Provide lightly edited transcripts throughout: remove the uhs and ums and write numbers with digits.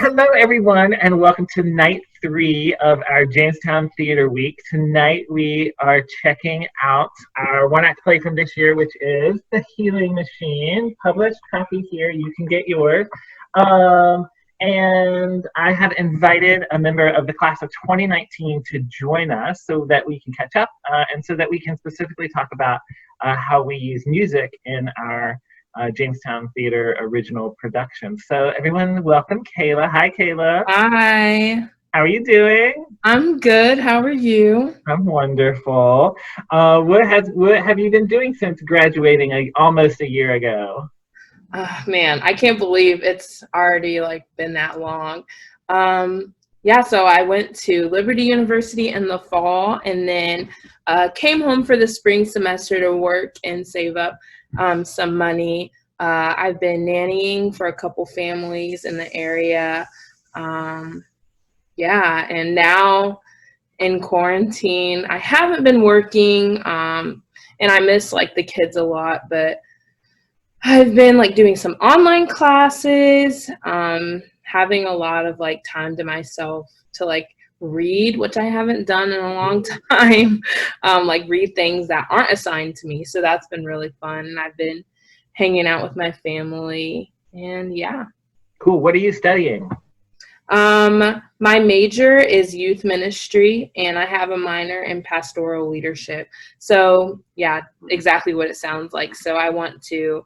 Hello, everyone, and welcome to night 3 of our Jamestown Theatre Week. Tonight, we are checking out our one-act play from this year, which is The Healing Machine. Published copy here. You can get yours. And I have invited a member of the class of 2019 to join us so that we can catch up and so that we can specifically talk about how we use music in our Jamestown Theatre original production. So everyone, welcome KAYLA. Hi, KAYLA. Hi. How are you doing? I'm good. How are you? I'm wonderful. What have you been doing since graduating almost a year ago? Man, I can't believe it's already been that long. So I went to Liberty University in the fall and then came home for the spring semester to work and save up some money. I've been nannying for a couple families in the area. And now in quarantine, I haven't been working and I miss the kids a lot, but I've been doing some online classes, having a lot of time to myself to read, which I haven't done in a long time, read things that aren't assigned to me. So that's been really fun. And I've been hanging out with my family and yeah. Cool. What are you studying? My major is youth ministry and I have a minor in pastoral leadership. So yeah, exactly what it sounds like. So I want to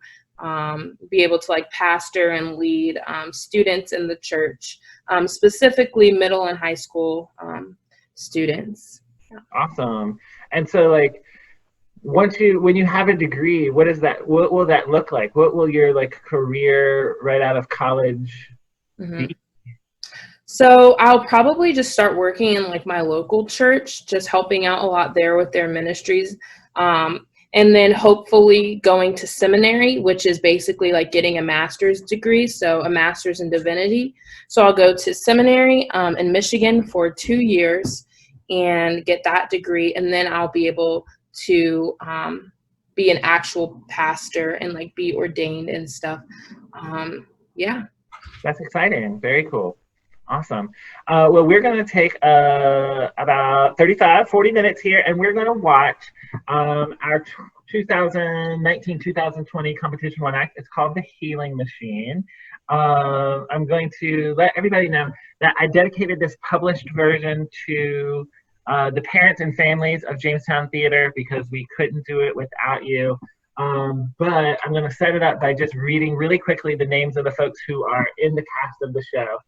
be able to pastor and lead students in the church, specifically middle and high school students. Yeah. Awesome. And so when you have a degree, what will that look like? What will your career right out of college be? So I'll probably just start working in my local church, just helping out a lot there with their ministries. And then hopefully going to seminary, which is basically getting a master's degree, so a master's in divinity. So I'll go to seminary in Michigan for 2 years and get that degree, and then I'll be able to be an actual pastor and40 ordained and stuff. Yeah. That's exciting. Very cool. Awesome. Well, we're going to take about 40 minutes here, and we're going to watch our 2019-2020 competition one act. It's called The Healing Machine. I'm going to let everybody know that I dedicated this published version to the parents and families of Jamestown Theatre because we couldn't do it without you. But I'm going to set it up by just reading really quickly the names of the folks who are in the cast of the show.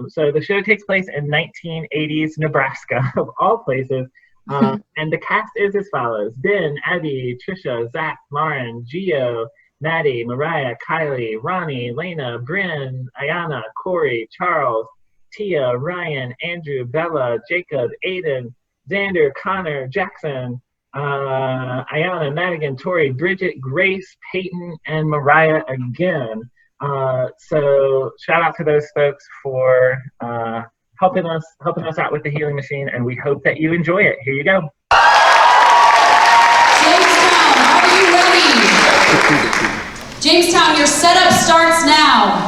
So the show takes place in 1980s Nebraska, of all places, and the cast is as follows: Ben, Abby, Trisha, Zach, Lauren, Gio, Maddie, Mariah, Kylie, Ronnie, Lena, Bryn, Ayana, Corey, Charles, Tia, Ryan, Andrew, Bella, Jacob, Aiden, Xander, Connor, Jackson, Ayana, Madigan, Tori, Bridget, Grace, Peyton, and Mariah again. So shout out to those folks for helping us out with The Healing Machine, and we hope that you enjoy it. Here you go. Jamestown, are you ready? Jamestown, your setup starts now.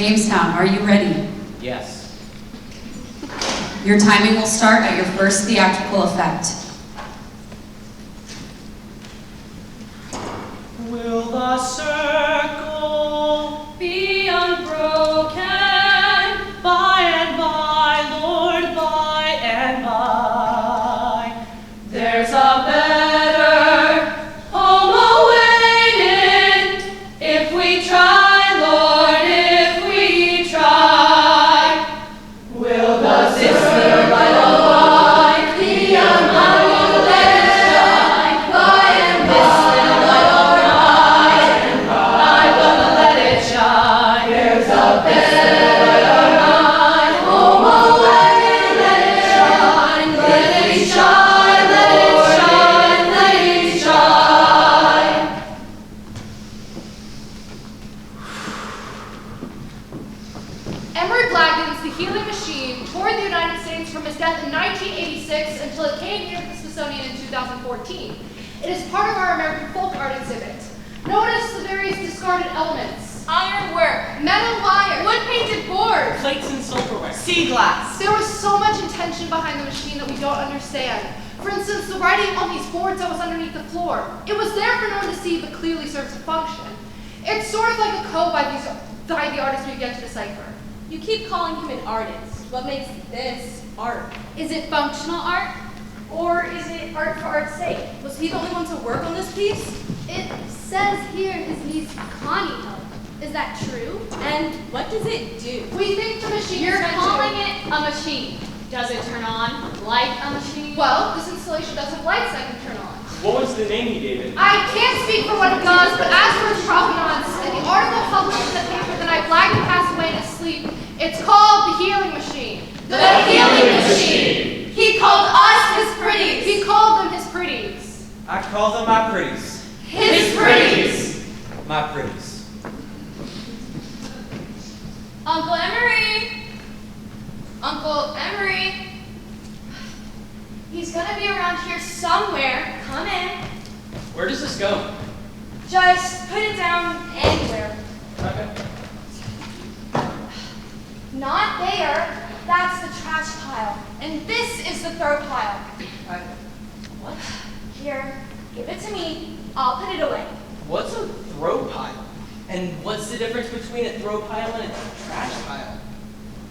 Jamestown, are you ready? Yes. Your timing will start at your first theatrical effect. Will the circle Be unbroken. by and by, Lord, by and by? There's a better home awaiting if we try, Lord, if we try. Will the sister light of light be unbroken? By and by, light of night, I'm gonna let it shine. There's a better night, home awaiting, let it shine, let it shine, let it shine, let it shine. Emery Blagden's The Healing Machine toured the United States from his death in 1986 until it came here to the Smithsonian in 2014. It is part of our American folk art exhibit. Notice the various discarded elements. Ironwork, metal wire, wood-painted board. Plates and silverware. Sea glass. There was so much intention behind the machine that we don't understand. For instance, the writing on these boards that was underneath the floor. It was there for no one to see, but clearly serves a function. It's sort of like a code by the artist we've yet to decipher. You keep calling him an artist. What makes this art? Is it functional art? Or is it art for art's sake? Was he the only one to work on this piece? It says here his niece Connie helped. Is that true? And what does it do? We think the machine You're is meant calling to... it a machine. Does it turn on like a machine? Well, this installation does have lights I can turn on. What was the name he gave it? I can't speak for what it does, but as for its provenance, in the article published in the paper the night Blagden passed away in his sleep, it's called The Healing Machine. The Healing Machine. He called us his pretties. He called them his pretties. I call them my pretties. His pretties. My pretties. Uncle Emery. Uncle Emery. He's gonna be around here somewhere. Come in. Where does this go? Just put it down anywhere. Okay. Not there. That's the trash pile. And this is the throw pile. What? Here, give it to me. I'll put it away. What's a throw pile? And what's the difference between a throw pile and a trash pile?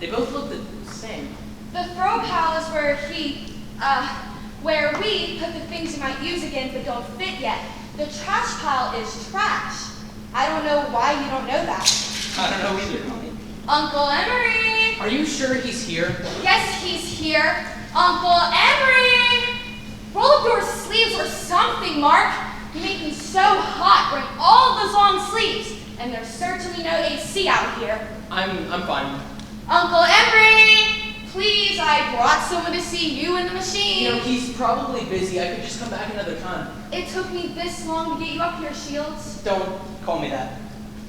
They both look the same. The throw pile is where we put the things you might use again but don't fit yet. The trash pile is trash. I don't know why you don't know that. I don't know either. Uncle Emery! Are you sure he's here? Yes, he's here. Uncle Emery! Roll up your sleeves or something, Mark. You make me so hot wearing all those long sleeves. And there's certainly no AC out here. I'm fine. Uncle Emery! Please, I brought someone to see you in the machine. You know, he's probably busy. I could just come back another time. It took me this long to get you up here, Shields. Don't call me that.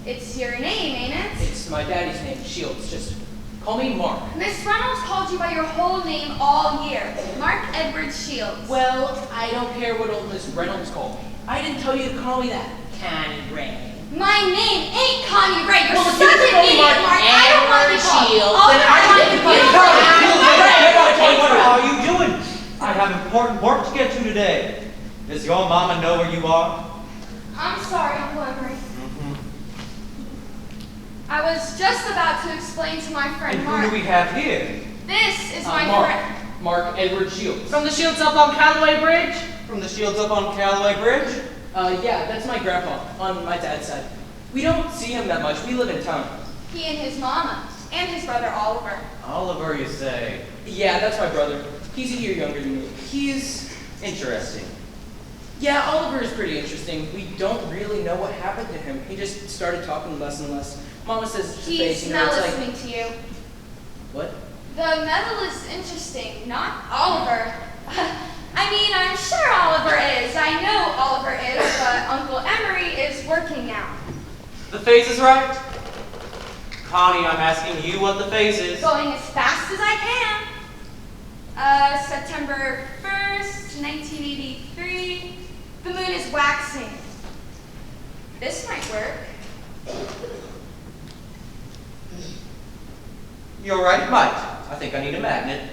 It's your name, ain't it? It's my daddy's name, Shields. Just call me Mark. Miss Reynolds called you by your whole name all year. Mark Edward Shields. Well, I don't care what old Miss Reynolds called me. I didn't tell you to call me that. Connie Ray. My name ain't Connie Ray. You're Well, such an idiot, Mark. I don't want to be called. All then I I want get to to be be called. What are you doing? I have important work to get to today. Does your mama know where you are? I'm sorry, Uncle Emery. I was just about to explain to my friend And Mark. who do we have here? This is my Mark. friend. Mark Edward Shields. From the Shields up on Callaway Bridge? From the Shields up on Callaway Bridge? Yeah, that's my grandpa on my dad's side. We don't see him that much. We live in town. He and his mama. And his brother Oliver. Oliver, you say? Yeah, that's my brother. He's a year younger than me. He's interesting. Yeah, Oliver is pretty interesting. We don't really know what happened to him. He just started talking less and less. Mama says it's He's face, you know, not it's listening like... to you. What? The medal is interesting, not Oliver. I mean, I'm sure Oliver is. I know Oliver is, but Uncle Emery is working now. The face is right. Connie, I'm asking you what the face is. Going as fast as I can. September 1st, 1983. The moon is waxing. This might work. You're right, it might. I think I need a magnet.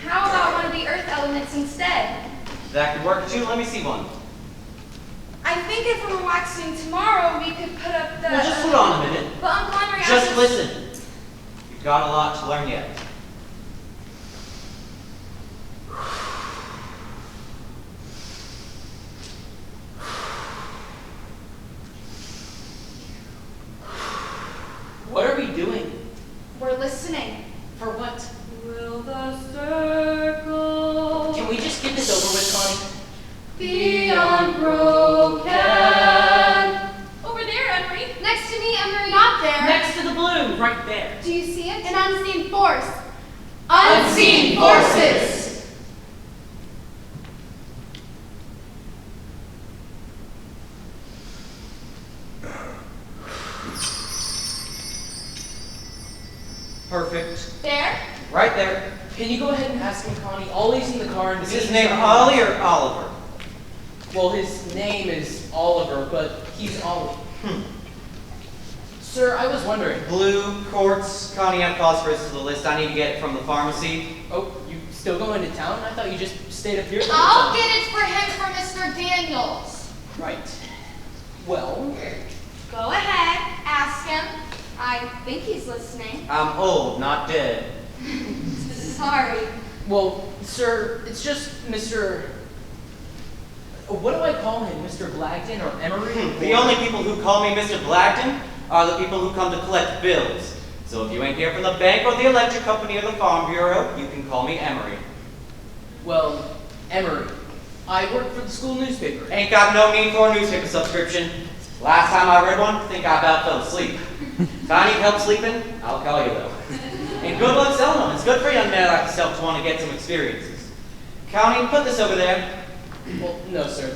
How about one of the earth elements instead? That could work too. Let me see one. I think if we were waxing tomorrow, we could put up the... Well, just hold on a minute. But Uncle Emery asked Just us- listen. You've got a lot to learn yet. What are we doing? We're listening. For what? Will the circle Can we just get this over with, Connie? be unbroken? Over there, Emery. Next to me, Emery. Not there. Next to the blue, right there. Do you see it? An unseen force. Unseen forces. Perfect. There. Right there. Can you go ahead and ask him, Connie? Ollie's in the car and Is his name Ollie or Oliver? Well, his name is Oliver, but he's Ollie. Sir, I was wondering. Blue, quartz, Connie, add phosphorus to the list. I need to get it from the pharmacy. Oh, you still going to town? I thought you just stayed up here. I'll get it for him from Mr. Daniels. Right. Well, Go ahead. Ask him. I think he's listening. I'm old, not dead. Sorry. well, sir, it's just Mr. What do I call him? Mr. Blagden or Emery? The only people who call me Mr. Blagden are the people who come to collect bills. So if you ain't here from the bank or the electric company or the farm bureau, you can call me Emery. Well, Emery. I work for the school newspaper. Ain't got no need for a newspaper subscription. Last time I read one, I think I about fell asleep. If I need help sleeping, I'll call you though. And good luck selling them. It's good for young men like yourself to want to get some experiences. County, put this over there. Well, no, sir.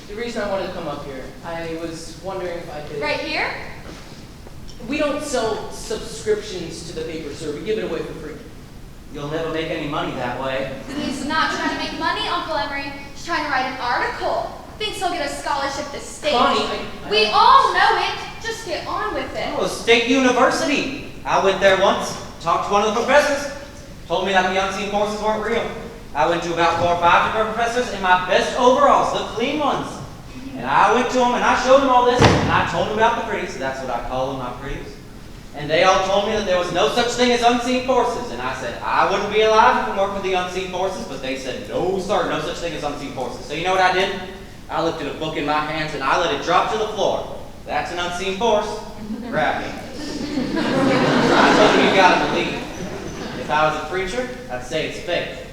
The reason I wanted to come up here, I was wondering if I could... Right here? We don't sell subscriptions to the paper, sir. We give it away for free. You'll never make any money that way. He's not trying to make money, Uncle Emery. He's trying to write an article. Thinks he'll get a scholarship to state. Connie, We all know it. Just get on with it. Oh, State University. I went there once, talked to one of the professors. Told me that the unseen forces weren't real. I went to about 4 or 5 different professors in my best overalls, the clean ones. And I went to them and I showed them all this, and I told them about the pretties. That's what I call them, my pretties. And they all told me that there was no such thing as unseen forces. And I said, I wouldn't be alive if it weren't for the unseen forces. But they said, no, sir, no such thing as unseen forces. So you know what I did? I lifted a book in my hands and I let it drop to the floor. That's an unseen force. Grab me. I told them you gotta believe. If I was a preacher, I'd say it's faith.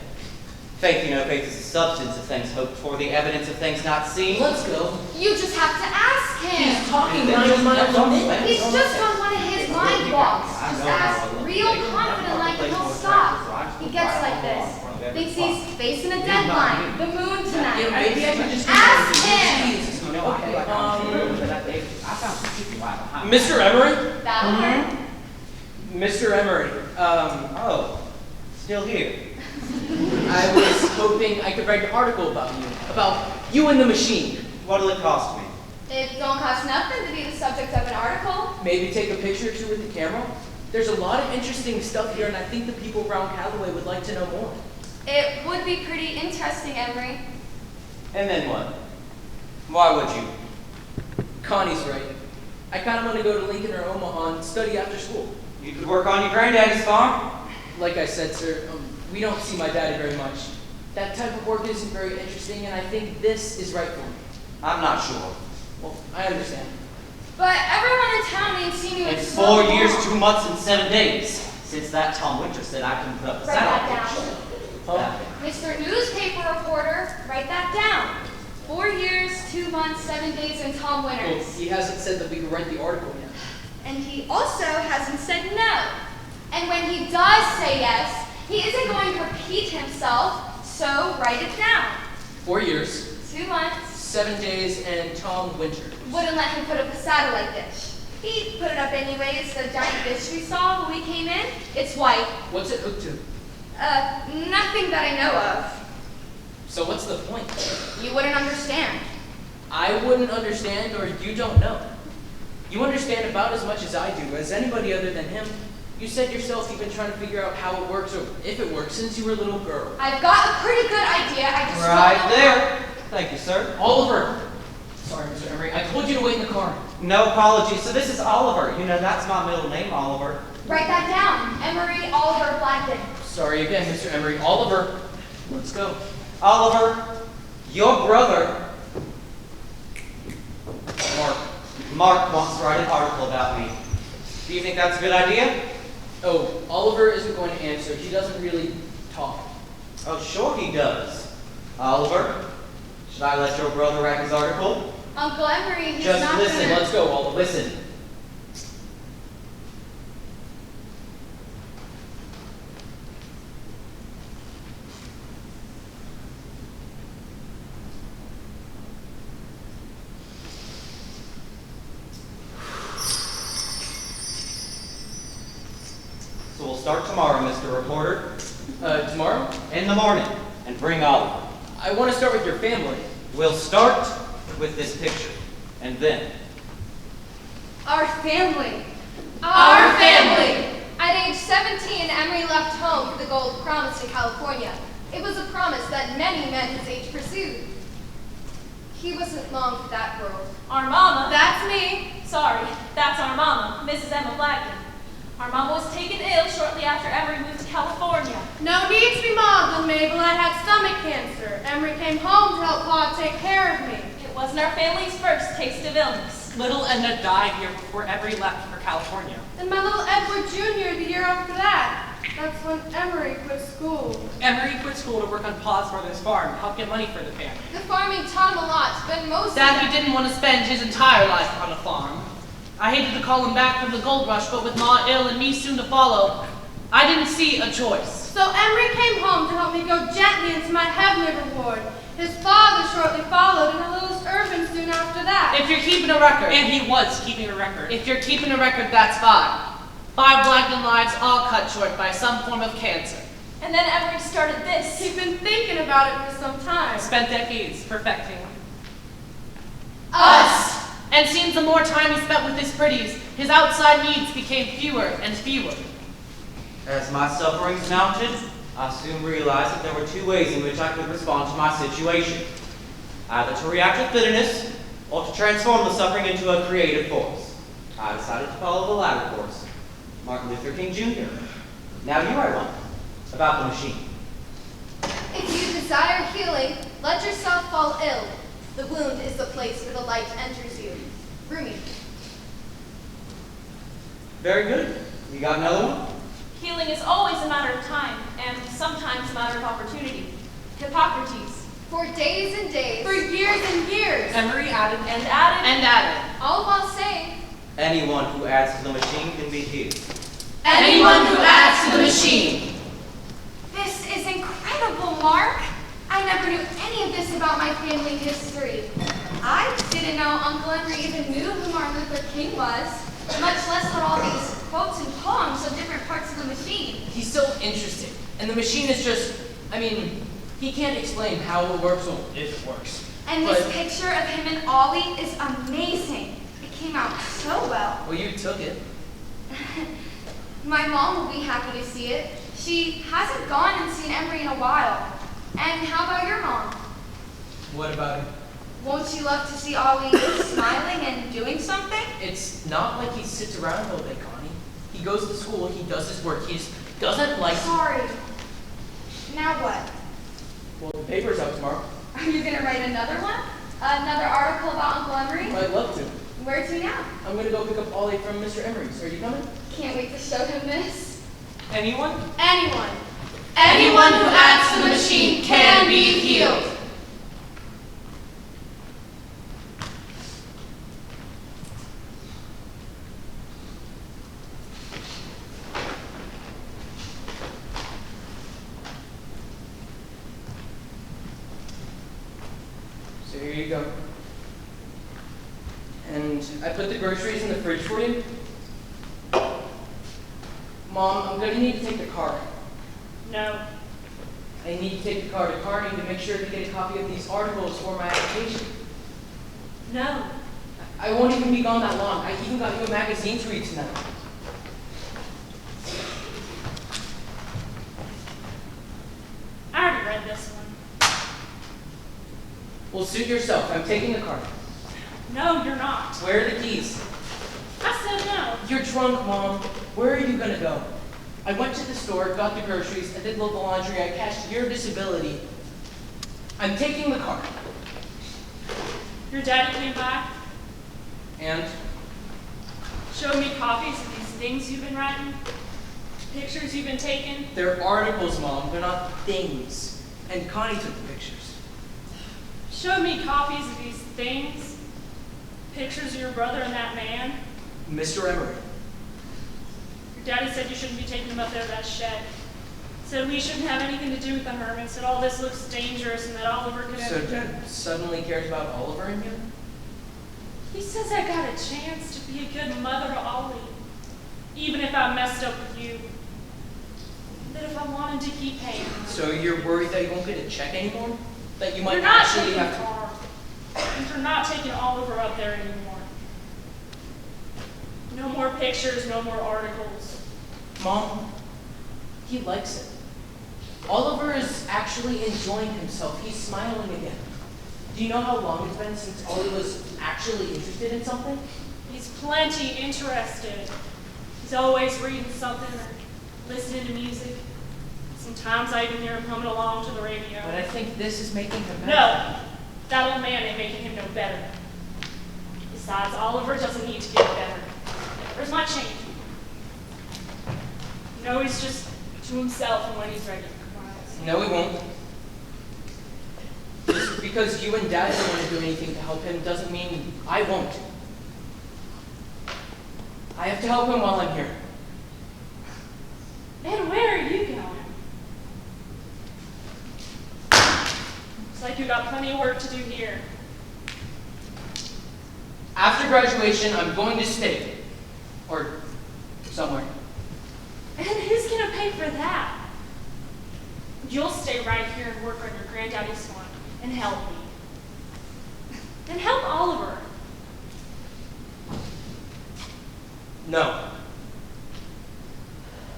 Faith, you know, faith is the substance of things hoped for, the evidence of things not seen. Let's go. You just have to ask him. He's talking 90 miles a minute. He's just on one of his mind walks. Just ask real confident like and he'll stop. He gets like this. Thinks he's facing a deadline. The moon tonight. Yeah, maybe I can just... Ask him. Okay, Mr. Emery? That'll work. Mr. Emery, Oh, still here. I was hoping I could write an article about you and the machine. What'll it cost me? It don't cost nothing to be the subject of an article. Maybe take a picture or two with the camera. There's a lot of interesting stuff here, and I think the people around Callaway would like to know more. It would be pretty interesting, Emery. And then what? Why would you? Connie's right. I kind of want to go to Lincoln or Omaha and study after school. You could work on your granddaddy's farm. Like I said, sir, we don't see my daddy very much. That type of work isn't very interesting, and I think this is right for me. I'm not sure. Well, I understand. But everyone in town ain't seen you in It's so 4 years, long. 2 months, and 7 days since that Tom Winter said I couldn't put up the Write that satellite down. dish. Huh? Mr. Newspaper Reporter, write that down. 4 years, 2 months, 7 days, and Tom Well, Winters. he hasn't said that we can write the article yet. And he also hasn't said no. And when he does say yes, he isn't going to repeat himself, so write it down. 4 years, 2 months. 7 days, and Tom Winter. Wouldn't let him put up the satellite dish. He put it up anyways, the giant dish we saw when we came in. It's white. What's it hooked to? Nothing that I know of. So what's the point? You wouldn't understand. I wouldn't understand, or you don't know. You understand about as much as I do, as anybody other than him. You said yourself you've been trying to figure out how it works or if it works since you were a little girl. I've got a pretty good idea. I just Right there. Thank you, sir. Oliver. Sorry, Mr. Emery. I told you to wait in the car. No apologies. So this is Oliver. You know, that's my middle name, Oliver. Write that down. Emery Oliver Blackton. Sorry again, Mr. Emery. Oliver, let's go. Oliver, your brother, Mark wants to write an article about me. Do you think that's a good idea? Oh, Oliver isn't going to answer. He doesn't really talk. Oh, sure he does. Oliver, should I let your brother write his article? Uncle Emery, he's Just not listen. gonna... Let's go, Oliver. Listen. So we'll start tomorrow, Mr. Reporter. Tomorrow? In the morning. And bring Oliver. I want to start with your family. We'll start with this picture. And then. Our family. Our family. At age 17, Emery left home for the gold promised in California. It was a promise that many men his age pursued. He wasn't long for that world. Our mama. That's me. Sorry, that's our mama, Mrs. Emma Blackton. Our mama was taken ill shortly after Emery moved to California. No need to be maudlin, Mabel. I had stomach cancer. Emery came home to help Pa take care of me. It wasn't our family's first taste of illness. Little Edna died here before Emery left for California. And my little Edward Jr. the year after that. That's when Emery quit school. Emery quit school to work on Pa's brother's farm, help get money for the family. The farming taught him a lot, but most That he didn't want to spend his entire life on a farm. I hated to call him back from the gold rush, but with Ma ill and me soon to follow, I didn't see a choice. So Emery came home to help me go gently into my heavenly reward. His father shortly followed, and a little Irvin soon after that. If you're keeping a record. And he was keeping a record. If you're keeping a record, that's 5. 5 Blackton lives all cut short by some form of cancer. And then Emery started this. He'd been thinking about it for some time. Spent decades perfecting. us. And seems the more time he spent with his pretties, his outside needs became fewer and fewer. As my sufferings mounted, I soon realized that there were 2 ways in which I could respond to my situation. Either to react with bitterness, or to transform the suffering into a creative force. I decided to follow the latter course. Martin Luther King Jr. Now you write one about the machine. If you desire healing, let yourself fall ill. The wound is the place where the light enters you. Rumi. Very good. You got another one? Healing is always a matter of time, and sometimes a matter of opportunity. Hippocrates. For days and days. For years and years. Emery added And added. And added. All while saying, Anyone who adds to the machine can be healed. Anyone who adds to the machine. this is incredible, Mark. I never knew any of this about my family history. I didn't know Uncle Henry even knew who Martin Luther King was, much less what all these quotes and poems of different parts of the machine. He's so interesting. And the machine is just, I mean, he can't explain how it works or if it works. And this But- picture of him and Ollie is amazing. It came out so well. Well, you took it. My mom will be happy to see it. She hasn't gone and seen Emery in a while. And how about your mom? What about him? Won't you love to see Ollie smiling and doing something? It's not like he sits around all day, Connie. He goes to school, he does his work, he just doesn't like... Sorry. Now what? Well, the paper's out tomorrow. Are you gonna write another one? Another article about Uncle Emery? I'd love to. Where to now? I'm gonna go pick up Ollie from Mr. Emery's. Are you coming? Can't wait to show him this. Anyone? Anyone. Anyone who adds to the machine can be healed. So here you go. And I put the groceries in the fridge for you. Mom, I'm gonna need to take the car. No. I need to take the car to Carney to make sure to get a copy of these articles for my application. No. I won't even be gone that long. I even got you a magazine to read tonight. Well, suit yourself. I'm taking a car. No, you're not. Where are the keys? I said no. Your trunk, Mom. Where are you gonna go? I went to the store, got the groceries, I did local laundry, I cashed your disability. I'm taking the car. Your daddy came by, And? showed me copies of these things you've been writing, pictures you've been taking. They're articles, Mom. They're not things. And Connie took the pictures. Showed me copies of these things, pictures of your brother and that man. Mr. Emery. Your daddy said you shouldn't be taking them up there to that shed. Said we shouldn't have anything to do with the Herman. Said all this looks dangerous and that Oliver could So Dad suddenly cares about Oliver and you? He says I got a chance to be a good mother to Ollie, even if I messed up with you. That if I wanted to keep paying. So you're worried that you won't get a check anymore? That you might You're not actually taking have to... Carl. You're not taking Oliver up there anymore. No more pictures, no more articles. Mom, he likes it. Oliver is actually enjoying himself. He's smiling again. Do you know how long it's been since Ollie was actually interested in something? He's plenty interested. He's always reading something or listening to music. Sometimes I even hear him humming along to the radio. But I think this is making him better. No, that old man ain't making him no better. Besides, Oliver doesn't need to get better. Where's my change? No, he's just to himself and when he's ready. No, he won't. Just because you and Dad don't want to do anything to help him doesn't mean I won't. I have to help him while I'm here. And where are you going? Looks like you got plenty of work to do here. After graduation, I'm going to state. Or somewhere. And who's gonna pay for that? You'll stay right here and work on your granddaddy's farm and help me. And help Oliver. No.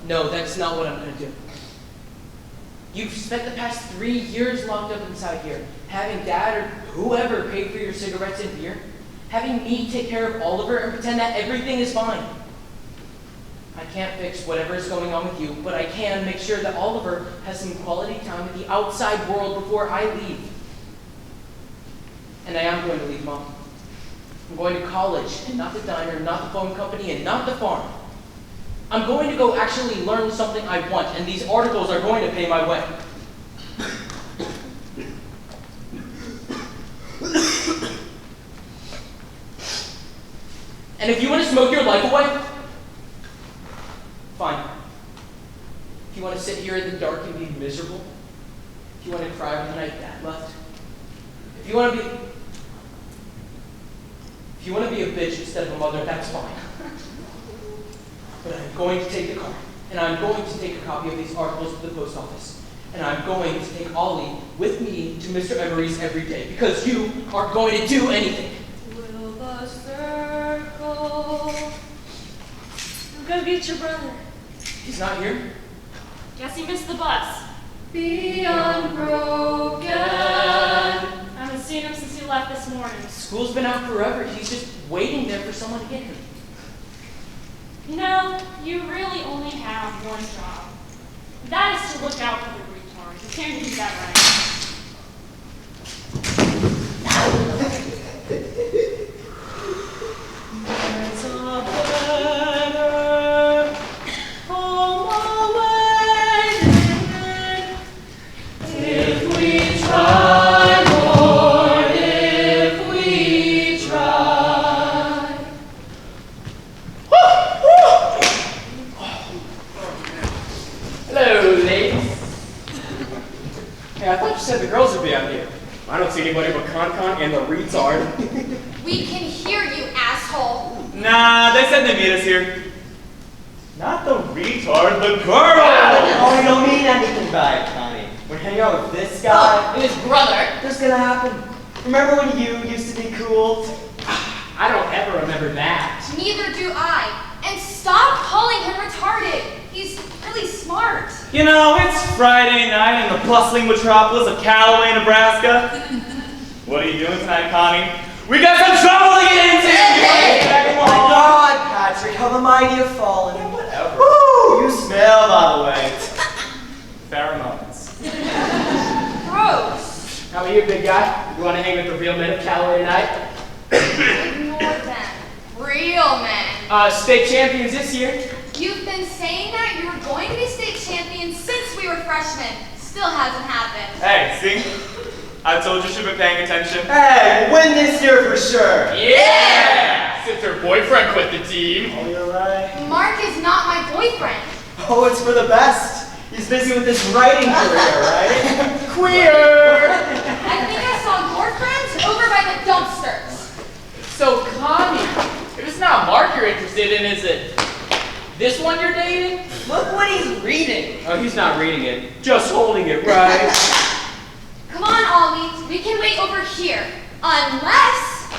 No, that's not what I'm going to do. You've spent the past 3 years locked up inside here, having Dad or whoever pay for your cigarettes and beer, having me take care of Oliver and pretend that everything is fine. I can't fix whatever is going on with you, but I can make sure that Oliver has some quality time with the outside world before I leave. And I am going to leave, Mom. I'm going to college, and not the diner, not the phone company, and not the farm. I'm going to go actually learn something I want, and these articles are going to pay my way. And if you want to smoke your life away, fine. If you want to sit here in the dark and be miserable, if you want to cry when the night Dad left, if you want to be a bitch instead of a mother, that's fine. But I'm going to take the car, and I'm going to take a copy of these articles to the post office, and I'm going to take Ollie with me to Mr. Emery's every day, because you aren't going to do anything. Will the circle... Go get your brother. He's not here? Guess he missed the bus. Be unbroken. I haven't seen him since he left this morning. School's been out forever. He's just waiting there for someone to get him. You know, you really only have one job. That is to look out for the retards. You can't do that right. There's a better home awaiting if we try, Lord, if we try. Hello, ladies. Hey, I thought you said the girls would be out here. I don't see anybody but Con and the retard. We can hear you, asshole. Nah, they said they meet us here. Not the retard, the girl! Oh, you don't mean anything by it, Connie. We're hanging out with this guy. Oh, his brother. What's gonna happen? Remember when you used to be cool? I don't ever remember that. Neither do I. And stop calling him retarded. He's really smart. You know, it's Friday night in the bustling metropolis of Callaway, Nebraska. What are you doing tonight, Connie? We got some trouble to get into! Hey! Oh my God, Patrick, how the mighty have fallen. Yeah, whatever. Woo! You smell, by the way. Pheromones. Gross. How about you, big guy? You want to hang with the real men of KAYLA tonight? Ignore them. Real men. State champions this year. You've been saying that you were going to be state champions since we were freshmen. Still hasn't happened. Hey, see? I told you she'd been paying attention. Hey, win this year for sure. Yeah! Since her boyfriend quit the team. Oh, you're right. Mark is not my boyfriend. Oh, it's for the best. He's busy with his writing career, right? Queer! I think I saw your friends over by the dumpsters. So, Connie, if it's not Mark you're interested in, is it this one you're dating? Look what he's reading. Oh, he's not reading it, just holding it, right? Come on, Ollie. We can wait over here. Unless...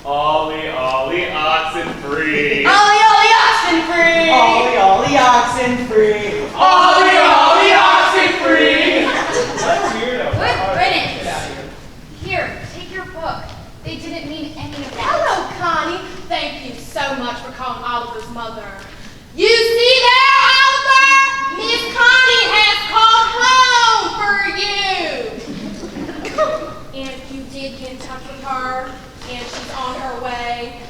Ollie, Ollie, oxen free. Ollie, Ollie, oxen free. Ollie, Ollie, oxen free. Ollie, Ollie, oxen free. What a weirdo. Good riddance. Get out of here. Here, take your book. They didn't mean any of that. Hello, Connie. Thank you so much for calling Oliver's mother. You see there, Oliver? Miss Connie has called home for you. And if you did get in touch with her, and she's on her way.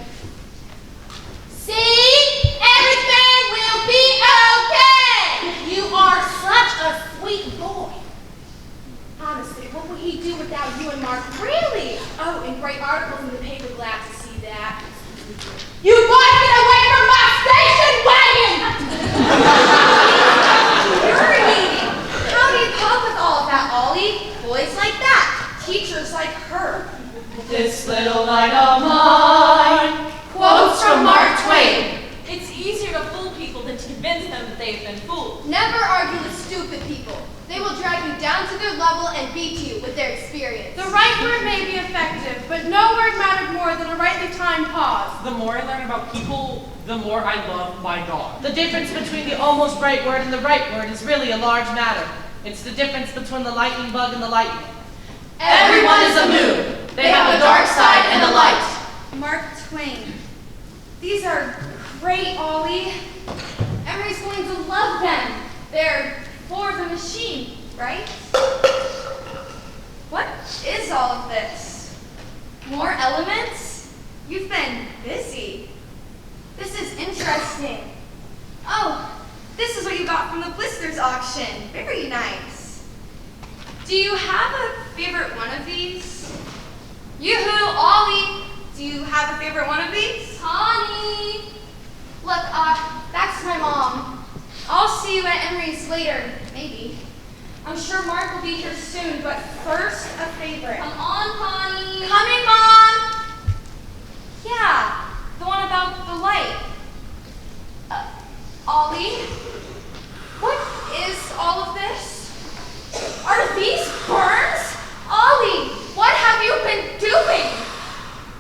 See? Everything will be okay. You are such a sweet boy. Honestly, what would he do without you and Mark? Really? Oh, and great articles in the paper. Glad to see that. You boys get away from my station wagon! Infuriating. How do you cope with all of that, Ollie? Boys like that. Teachers like her. This little light of mine. Quotes from Mark Twain. It's easier to fool people than to convince them that they've been fooled. Never argue with stupid people. They will drag you down to their level and beat you with their experience. The right word may be effective, but no word mattered more than a rightly timed pause. The more I learn about people, the more I love my dog. The difference between the almost right word and the right word is really a large matter. It's the difference between the lightning bug and the lightning. Everyone is a moon. They have a dark side and a light. Mark Twain. These are great, Ollie. Emery's going to love them. They're for the machine, right? What is all of this? More elements? You've been busy. This is interesting. Oh, this is what you got from the Blisters auction. Very nice. Do you have a favorite one of these? Yoo-hoo, Ollie. Do you have a favorite one of these? Connie! Look, that's my mom. I'll see you at Emery's later, maybe. I'm sure Mark will be here soon, but first, a favorite. Come on, Connie. Coming, Mom! Yeah, the one about the light. Ollie? What is all of this? Are these burns? Ollie, what have you been doing?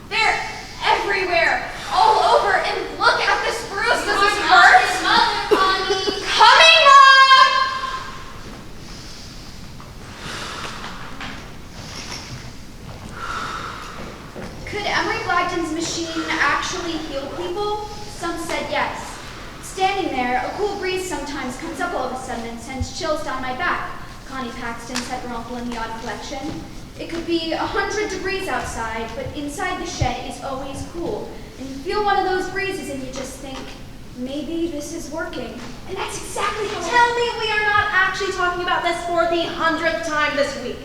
They're everywhere, all over, and look at this bruise. Does this hurt? His mother, Connie. Coming, Mom! Could Emery Blagden's machine actually heal people? Some said yes. Standing there, a cool breeze sometimes comes up all of a sudden and sends chills down my back. Connie Paxton said her uncle in the odd collection. It could be 100 degrees outside, but inside the shed is always cool. And you feel one of those breezes and you just think, maybe this is working. And that's exactly how Tell me we are not actually talking about this for the 100th time this week.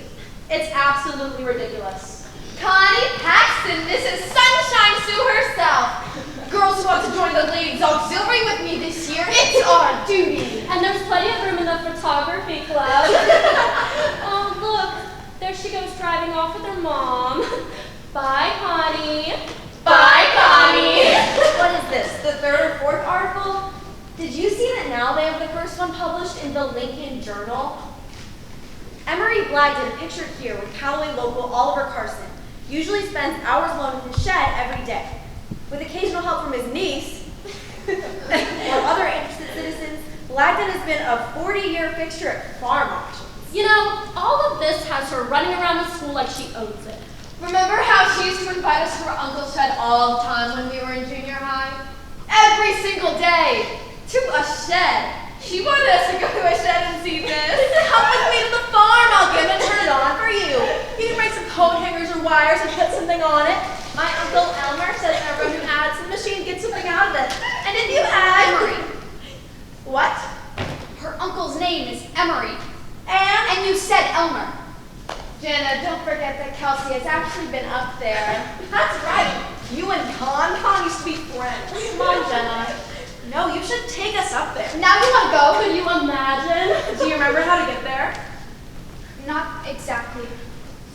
It's absolutely ridiculous. Connie Paxton, this is Sunshine Sue herself. Girls who want to join the ladies auxiliary with me this year, it's our duty. And there's plenty of room in the photography club. Oh, look. There she goes driving off with her mom. Bye, Connie. Bye, Connie. What is this, the third or fourth article? Did you see that now they have the first one published in the Lincoln Journal? Emery Blagden, pictured here with Callaway local Oliver Carson, usually spends hours alone in his shed every day. With occasional help from his niece or other interested citizens, Blagden has been a 40-year fixture at farm auctions. You know, all of this has her running around the school like she owns it. Remember how she used to invite us to her uncle's shed all the time when we were in junior high? Every single day! To a shed! She wanted us to go to a shed and see this. Come with me to the farm, I'll get it and turn it on for you. You can bring some coat hangers or wires and put something on it. My Uncle Elmer says everyone who adds to the machine gets something out of it. And if you add... Emery. What? Her uncle's name is Emery. And you said Elmer. Jenna, don't forget that Kelsey has actually been up there. That's right. You and Con used to be friends. Come on, Jenna. No, you should take us up there. Now you want to go? Could you imagine? Do you remember how to get there? Not exactly.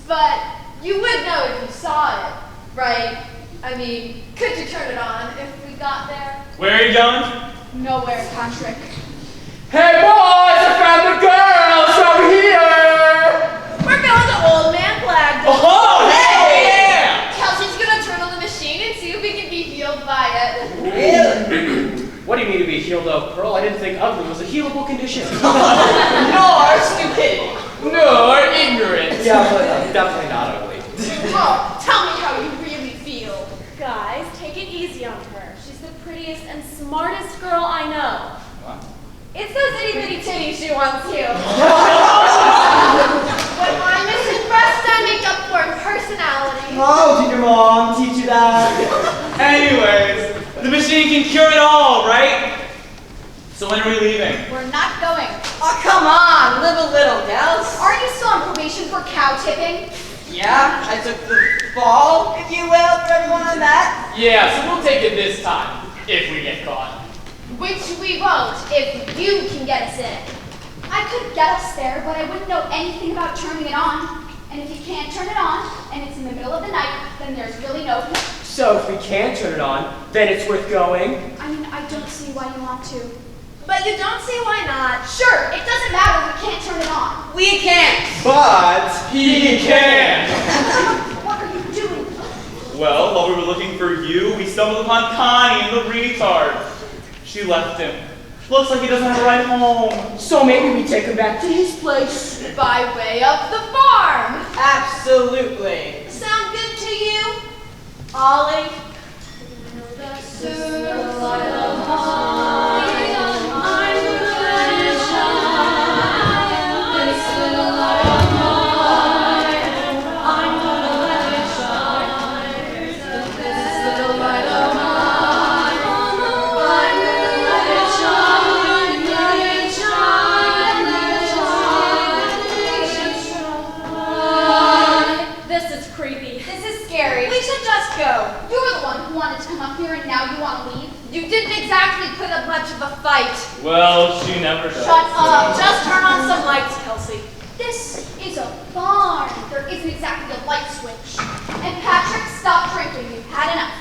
But you would know if you saw it, right? I mean, could you turn it on if we got there? Where are you going? Nowhere, Patrick. Hey boys, I found the girls over here! We're going to Old Man Blagdon. Oh, yeah! Kelsey's gonna turn on the machine and see if we can be healed by it. Really? What do you mean to be healed of, Pearl? I didn't think ugly was a healable condition. Nor stupidity. Nor ignorance. Yeah, but definitely not ugly. Oh, tell me how you really feel. Guys, take it easy on her. She's the prettiest and smartest girl I know. What? It's those itty-bitty titties she wants you. When I'm misimpressed, I make up for in personality. Oh, did your mom teach you that? Anyways, the machine can cure it all, right? So when are we leaving? We're not going. Oh, come on, live a little, gals. Are you still on probation for cow tipping? Yeah, I took the fall, if you will, for everyone on that. Yeah, so we'll take it this time, if we get caught. Which we won't, if you can get us in. I could get us there, but I wouldn't know anything about turning it on. And if you can't turn it on, and it's in the middle of the night, then there's really no point. So if we can't turn it on, then it's worth going. I mean, I don't see why you want to. But you don't see why not. Sure, it doesn't matter, we can't turn it on. We can't. But he can. What are you doing? Well, while we were looking for you, we stumbled upon Connie and the retard. She left him. Looks like he doesn't have a ride home. So maybe we take him back to his place. By way of the farm. Absolutely. Sound good to you? Ollie? Put up much of a fight. Well, she never does. Shut up. Just turn on some lights, Kelsey. This is a barn. There isn't exactly a light switch. And Patrick, stop drinking. You've had enough.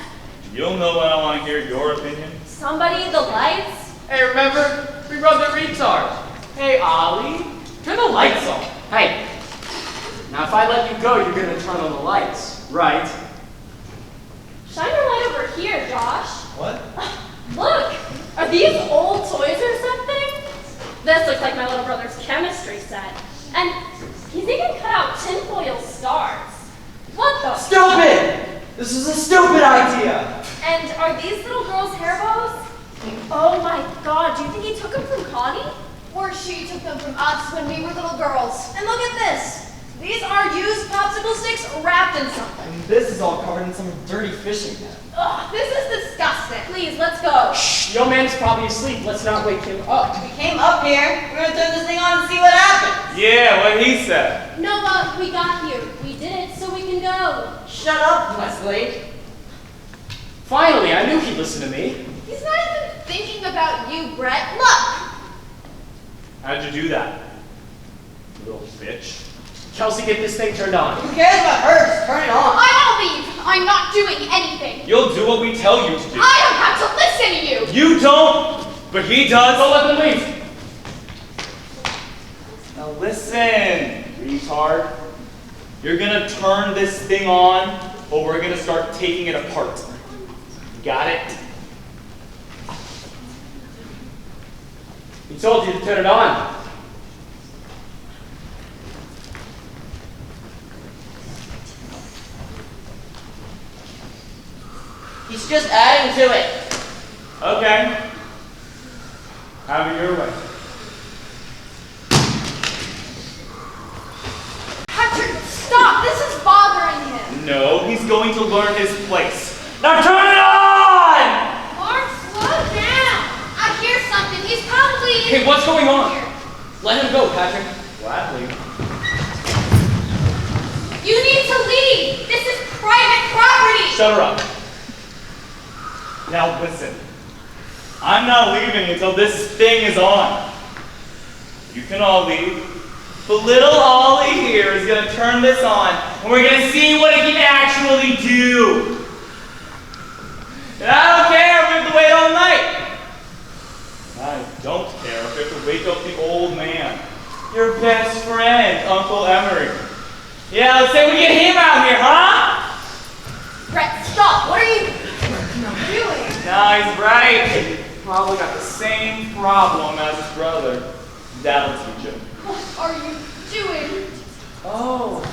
You'll know when I want to hear your opinion. Somebody, the lights? Hey, remember? We rode the retard. Hey, Ollie, turn the lights on. Hey, now if I let you go, you're going to turn on the lights, right? Shine your light over here, Josh. What? Look, are these old toys or something? This looks like my little brother's chemistry set. And he's even cut out tinfoil stars. What the? Stupid! This is a stupid idea. And are these little girls' hair bows? Oh my god, do you think he took them from Connie? Or she took them from us when we were little girls? And look at this. These are used popsicle sticks wrapped in something. And this is all covered in some dirty fishing net. Ugh, this is disgusting. Please, let's go. Shh, your man's probably asleep. Let's not wake him up. We came up here. We're gonna turn this thing on and see what happens. Yeah, what he said. No, we got here. We did it, so we can go. Shut up, Leslie. Finally, I knew he'd listen to me. He's not even thinking about you, Brett. Look. How'd you do that? Little bitch. Kelsey, get this thing turned on. Who cares about her? Just turn it on. I want to leave. I'm not doing anything. You'll do what we tell you to do. I don't have to listen to you. You don't, but he does. Don't let them leave. Now listen, retard. You're gonna turn this thing on, or we're gonna start taking it apart. Got it? He told you to turn it on. It's just adding to it. Okay. Have it your way. Patrick, stop! This is bothering him. No, he's going to learn his place. Now turn it on! Mark, slow down. I hear something. He's probably... Hey, what's going on? Here. Let him go, Patrick. Gladly. You need to leave. This is private property. Shut her up. Now listen. I'm not leaving until this thing is on. You can all leave. But little Ollie here is going to turn this on, and we're going to see what it can actually do. And I don't care if we have to wait all night. I don't care if we have to wake up the old man, your best friend, Uncle Emery. Yeah, let's say we get him out here, huh? Brett, stop. What are you doing? Nah, he's right. Probably got the same problem as his brother. That'll teach him. What are you doing? Oh,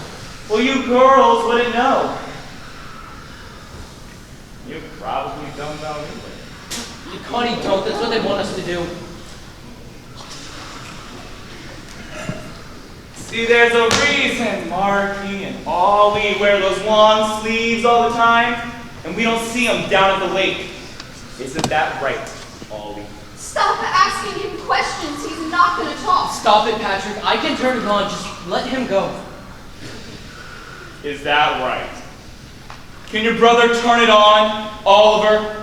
well, you girls wouldn't know. You probably don't know either. Connie, don't. That's what they want us to do. See, there's a reason Marky and Ollie wear those long sleeves all the time, and we don't see them down at the lake. Isn't that right, Ollie? Stop asking him questions. He's not going to talk. Stop it, Patrick. I can turn it on. Just let him go. Is that right? Can your brother turn it on, Oliver?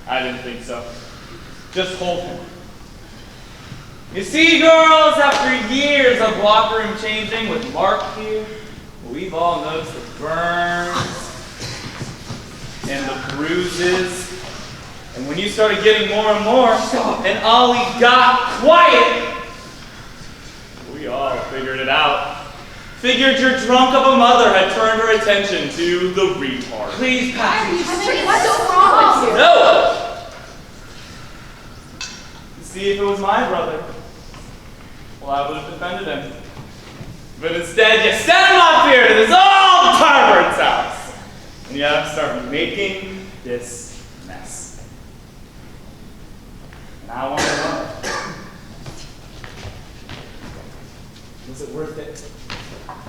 I didn't think so. Just hold him. You see, girls, after years of locker room changing with Mark here, we've all noticed the burns and the bruises. And when you started getting more and more, and Ollie got quiet, we all figured it out. Figured your drunk of a mother had turned her attention to the retard. Please, Patrick. What's wrong with you? No! See, if it was my brother, well, I would have defended him. But instead, you sent him up here to this old pervert's house. And you have to start making this mess. And I want to know, was it worth it?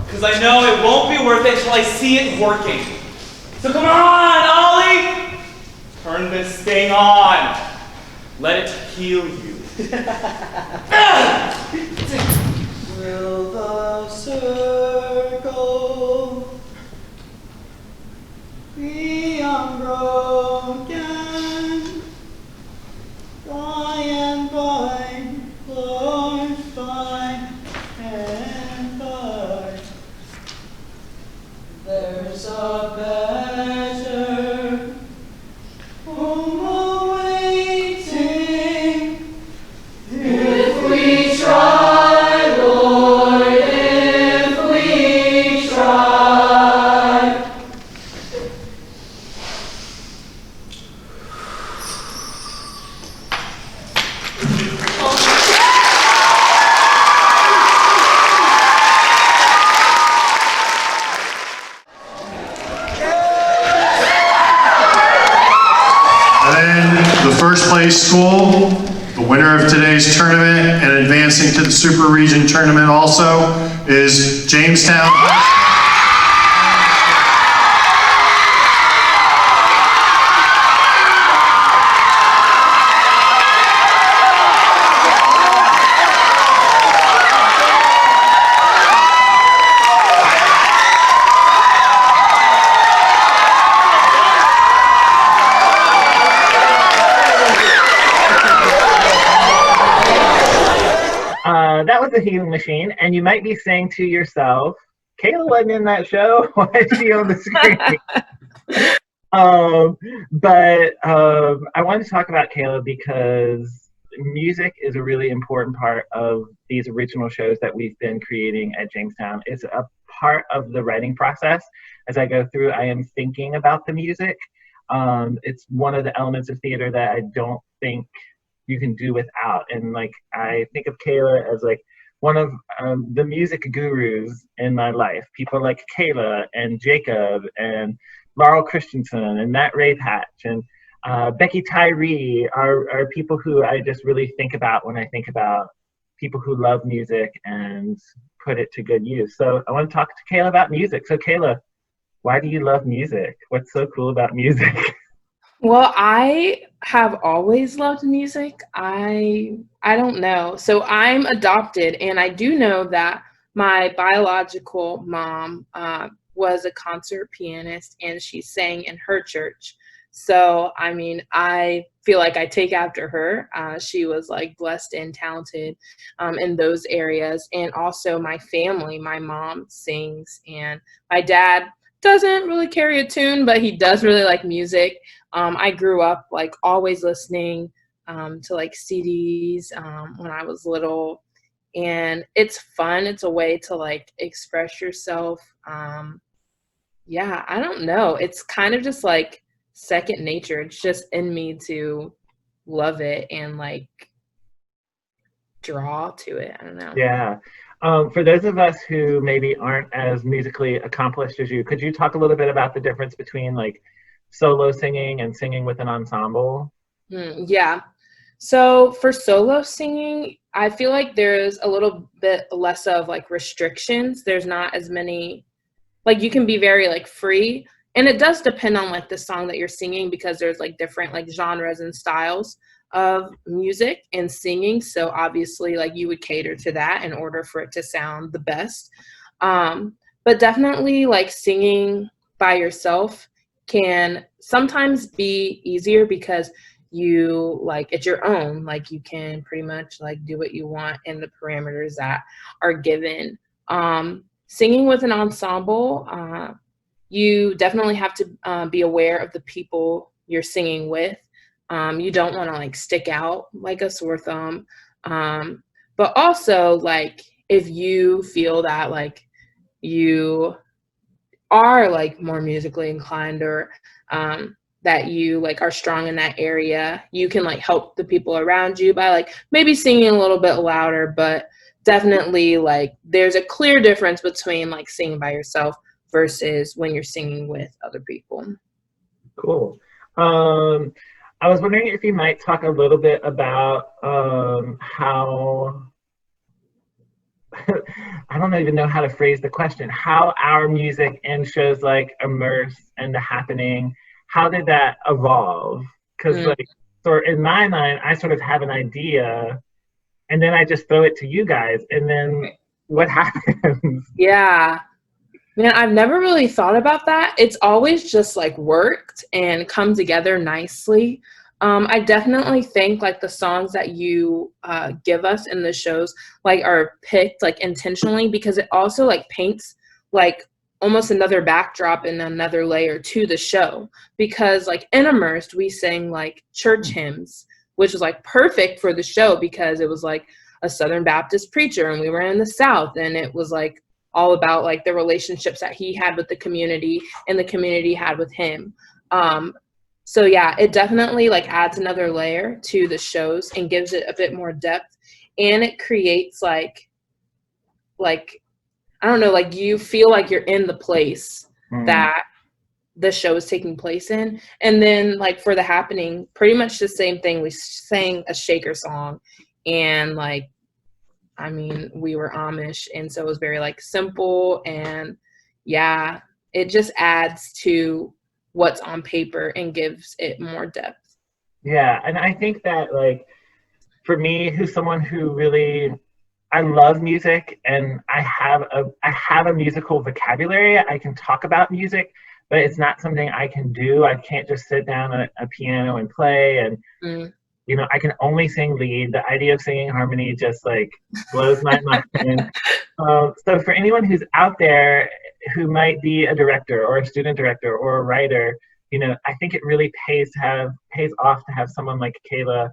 Because I know it won't be worth it until I see it working. So come on, Ollie! Turn this thing on. Let it heal you. Will the circle be unbroken? By and by, Lord, by and by, there's a better home awaiting. If we try, Lord, if we try. The first place school, the winner of today's tournament and advancing to the Super Region tournament also is Jamestown. That was a healing machine, and you might be saying to yourself, KAYLA wasn't in that show. Why is she on the screen? But I wanted to talk about KAYLA because music is a really important part of these original shows that we've been creating at Jamestown. It's a part of the writing process. As I go through, I am thinking about the music. It's one of the elements of theater that I don't think you can do without. And like, I think of KAYLA as like one of the music gurus in my life. People like KAYLA and Jacob and Laurel Christensen and Matt Raypatch and Becky Tyree are people who I just really think about when I think about people who love music and put it to good use. So I want to talk to KAYLA about music. So KAYLA, why do you love music? What's so cool about music? Well, I have always loved music. I don't know. So I'm adopted, and I do know that my biological mom was a concert pianist, and she sang in her church. So, I mean, I feel like I take after her. She was like blessed and talented in those areas. And also my family, my mom sings, and my dad doesn't really carry a tune, but he does really like music. I grew up like always listening to like CDs when I was little, and it's fun. It's a way to like express yourself. Yeah, I don't know. It's kind of just like second nature. It's just in me to love it and like draw to it. I don't know. Yeah. For those of us who maybe aren't as musically accomplished as you, could you talk a little bit about the difference between like solo singing and singing with an ensemble? Yeah. So for solo singing, I feel like there's a little bit less of like restrictions. There's not as many, like you can be very like free. And it does depend on like the song that you're singing, because there's like different like genres and styles of music and singing. So obviously like you would cater to that in order for it to sound the best. But definitely like singing by yourself can sometimes be easier because you like it's your own, like you can pretty much like do what you want in the parameters that are given. Singing with an ensemble, you definitely have to be aware of the people you're singing with. You don't want to like stick out like a sore thumb. But also like if you feel that like you are like more musically inclined, or that you like are strong in that area, you can like help the people around you by like maybe singing a little bit louder. But definitely like there's a clear difference between like singing by yourself versus when you're singing with other people. Cool. I was wondering if you might talk a little bit about how I don't even know how to phrase the question, how our music in shows like Immerse and The Happening, how did that evolve? Because like, so in my mind, I sort of have an idea and then I just throw it to you guys, and then what happens? Yeah. Man, I've never really thought about that. It's always just like worked and come together nicely. I definitely think like the songs that you give us in the shows like are picked like intentionally, because it also like paints like almost another backdrop and another layer to the show. Because like in Immersed, we sang like church hymns, which was like perfect for the show because it was like a Southern Baptist preacher and we were in the South, and it was like all about like the relationships that he had with the community and the community had with him. So yeah, it definitely like adds another layer to the shows and gives it a bit more depth, and it creates like I don't know, like you feel like you're in the place that the show is taking place in. And then like for The Happening, pretty much the same thing. We sang a Shaker song, and like I mean, we were Amish, and so it was very like simple, and yeah, it just adds to what's on paper and gives it more depth. Yeah, and I think that like for me, who's someone who really, I love music, and I have a musical vocabulary. I can talk about music, but it's not something I can do. I can't just sit down at a piano and play, and you know, I can only sing lead. The idea of singing harmony just like blows my mind. So for anyone who's out there who might be a director or a student director or a writer, you know, I think it really pays off to have someone like KAYLA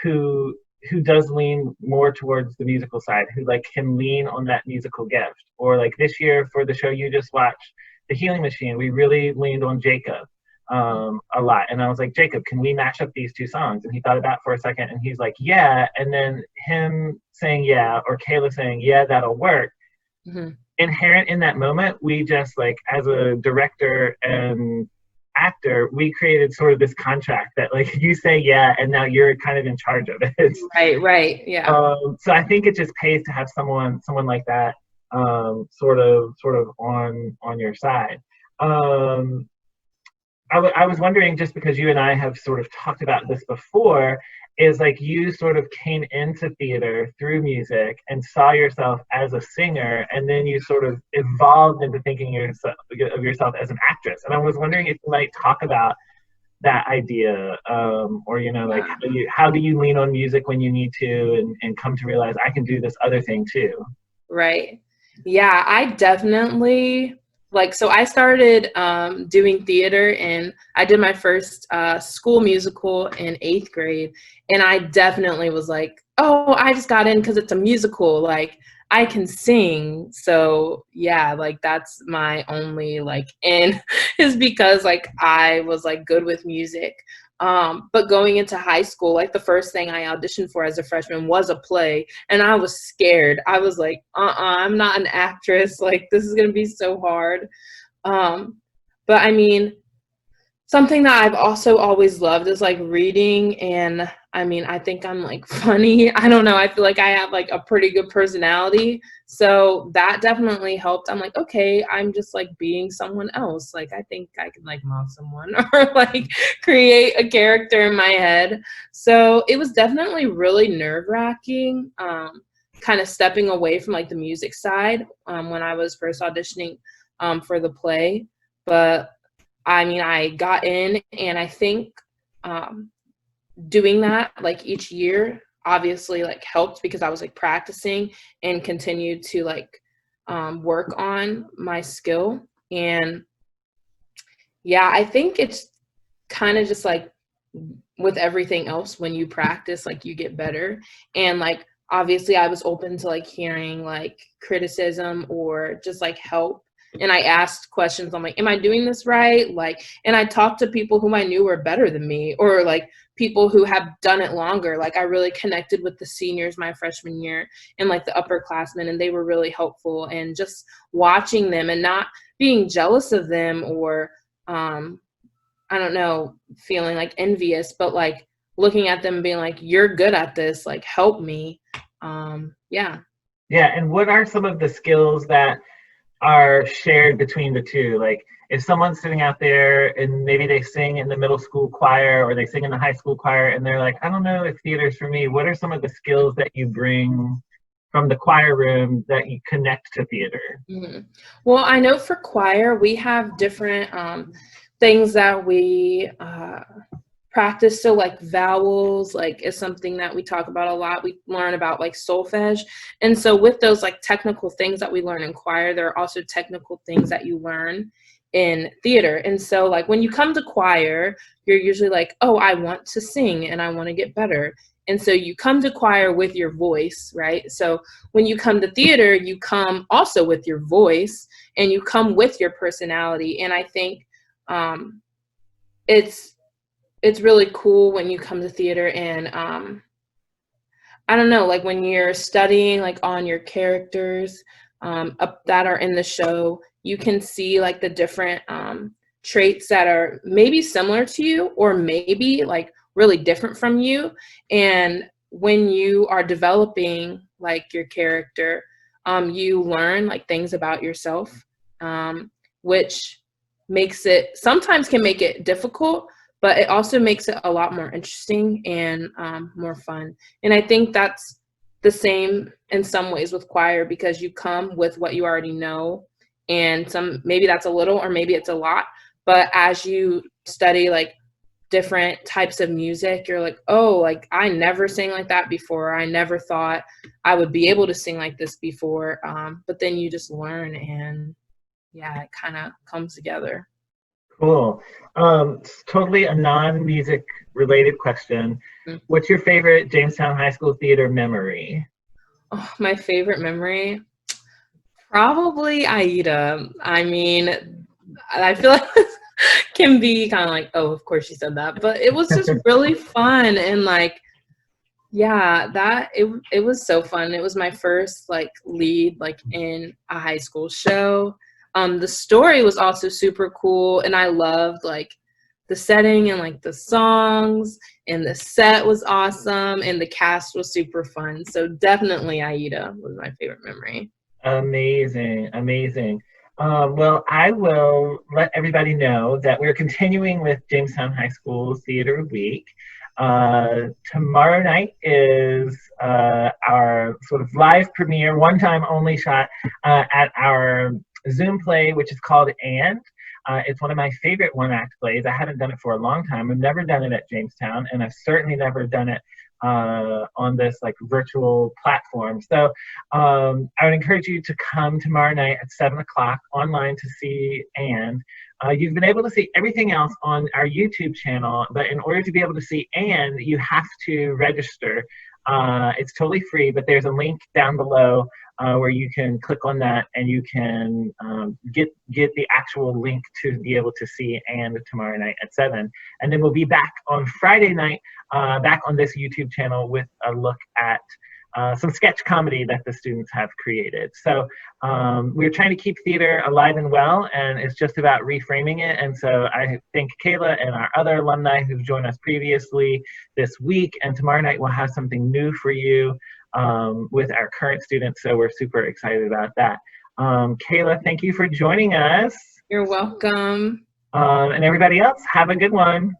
who does lean more towards the musical side, who like can lean on that musical gift. Or like this year for the show you just watched, The Healing Machine, we really leaned on Jacob a lot. And I was like, Jacob, can we match up these two songs? And he thought about it for a second, and he's like, yeah. And then him saying yeah, or KAYLA saying, yeah, that'll work. Inherent in that moment, we just like, as a director and actor, we created sort of this contract that like you say yeah, and now you're kind of in charge of it. Right, yeah. So I think it just pays to have someone like that sort of on your side. I was wondering, just because you and I have sort of talked about this before, is like you sort of came into theater through music and saw yourself as a singer, and then you sort of evolved into thinking of yourself as an actress. And I was wondering if you might talk about that idea, or like how do you lean on music when you need to, and come to realize I can do this other thing too. Right. Yeah, I definitely so I started doing theater, and I did my first school musical in 8th grade, and I definitely was like, oh, I just got in because it's a musical, like I can sing. So yeah, like that's my only in is because like I was like good with music. But going into high school, like the first thing I auditioned for as a freshman was a play, and I was scared. I was like, I'm not an actress. Like this is gonna be so hard. But I mean, something that I've also always loved is like reading, and I mean, I think I'm like funny. I don't know. I feel like I have like a pretty good personality. So that definitely helped. I'm like, okay, I'm just like being someone else. Like, I think I can like mock someone or like create a character in my head. So it was definitely really nerve-wracking, kind of stepping away from like the music side when I was first auditioning for the play. But I mean, I got in, and I think doing that like each year obviously like helped, because I was like practicing and continued to like work on my skill. And yeah, I think it's kind of just like with everything else, when you practice, like you get better. And like obviously I was open to like hearing like criticism or just like help. And I asked questions. I'm like, am I doing this right? Like, and I talked to people whom I knew were better than me, or like people who have done it longer. Like I really connected with the seniors my freshman year and like the upperclassmen, and they were really helpful. And just watching them and not being jealous of them or, I don't know, feeling like envious, but like looking at them and being like, you're good at this, like help me. Yeah. Yeah, and what are some of the skills that are shared between the two? Like if someone's sitting out there and maybe they sing in the middle school choir or they sing in the high school choir, and they're like, I don't know if theater's for me, what are some of the skills that you bring from the choir room that you connect to theater? Mm-hmm. Well, I know for choir, we have different things that we practice. So like vowels, like is something that we talk about a lot. We learn about like solfege. And so with those like technical things that we learn in choir, there are also technical things that you learn in theater. And so like when you come to choir, you're usually like, oh, I want to sing and I want to get better. And so you come to choir with your voice, right? So when you come to theater, you come also with your voice and you come with your personality. And I think it's really cool when you come to theater and I don't know, like when you're studying like on your characters that are in the show, you can see like the different traits that are maybe similar to you or maybe like really different from you. And when you are developing like your character, you learn like things about yourself, which makes it, sometimes can make it difficult, but it also makes it a lot more interesting and more fun. And I think that's the same in some ways with choir, because you come with what you already know, and maybe that's a little or maybe it's a lot, but as you study like different types of music, you're like, oh, like I never sang like that before. I never thought I would be able to sing like this before. But then you just learn, and yeah, it kind of comes together. Cool. Totally a non-music related question. Mm-hmm. What's your favorite Jamestown High School theater memory? Oh, my favorite memory? Probably Aida. I mean, I feel like this can be kind of like, oh, of course she said that, but it was just really fun. And like, yeah, it was so fun. It was my first like lead like in a high school show. The story was also super cool, and I loved like the setting and like the songs, and the set was awesome, and the cast was super fun. So definitely Aida was my favorite memory. Amazing, amazing. Well, I will let everybody know that we're continuing with Jamestown High School Theater Week. Tomorrow night is our sort of live premiere, one-time only shot at our Zoom play, which is called And. It's one of my favorite one-act plays. I haven't done it for a long time. I've never done it at Jamestown, and I've certainly never done it on this like virtual platform. So I would encourage you to come tomorrow night at 7 o'clock online to see And. You've been able to see everything else on our YouTube channel, but in order to be able to see And, you have to register. It's totally free, but there's a link down below where you can click on that and you can get the actual link to be able to see And tomorrow night at 7. And then we'll be back on Friday night, back on this YouTube channel with a look at some sketch comedy that the students have created. So we're trying to keep theater alive and well, and it's just about reframing it. And so I thank KAYLA and our other alumni who've joined us previously this week, and tomorrow night we'll have something new for you with our current students, so we're super excited about that. KAYLA, thank you for joining us. You're welcome. And everybody else, have a good one.